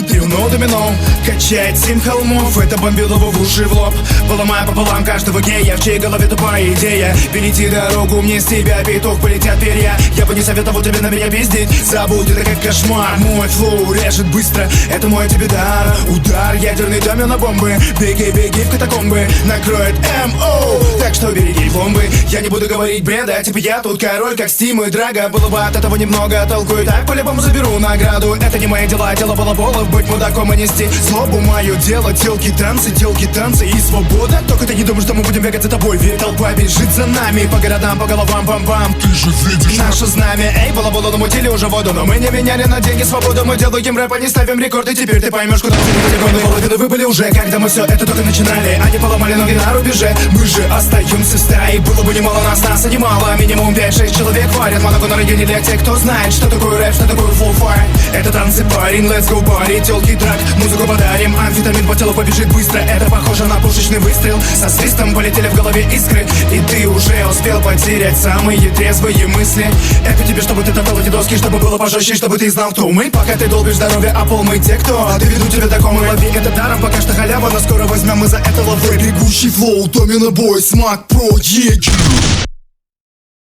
Трюнул домино, качает 7 холмов. Это бомбило его в уши в лоб, поломая пополам каждого гея, в чьей голове тупая идея. Перейти дорогу мне с тебя, петух, полетят перья. Я бы не советовал тебе на меня пиздить. Забудь, это как кошмар. Мой флоу режет быстро, это мой тебе дар. Удар, ядерный домино бомбы. Беги, беги в катакомбы, накроет МО. Так что береги бомбы. Я не буду говорить бреда, типа я тут король, как Стим и Драга. Было бы от этого немного толку, и так по-любому заберу награду. Это не мои дела, дело балаболов, быть мудаком и нести злобу. Мое дело, телки танцы и свобода. Только ты не думаешь, что мы будем бегать за тобой, ведь толпа бежит за нами. По городам, по головам, бам-бам. Ты же видишь наше знамя. Эй, балаболу намутили уже воду, но мы не меняли на деньги свободу. Мы делаем рэп, а не ставим рекорды. Теперь ты поймешь, куда мы половину вы были уже, когда мы все это только начинали. Они поломали ноги на рубеже, мы же остаемся стаей. Было бы немало нас и немало. Минимум 5-6 человек варят Монако на районе для тех, кто знает, что такое рэп, что такое full fight. Это танцы, парень, let's go party. Телки, драк, музыку подарим. Амфетамин по телу побежит быстро. Это похоже на пушечный выстрел. Со свистом полетели в голове искры, и ты уже успел потерять самые трезвые мысли. Это тебе, чтобы ты топтал эти доски, чтобы было пожестче, чтобы ты знал, кто мы. Пока ты долбишь здоровье, а пол мы те, кто доведут тебя до комы. Лови это даром, пока что халява, но скоро возьмем мы за это лавы. бегущий флоу, домино бой, смак про егер.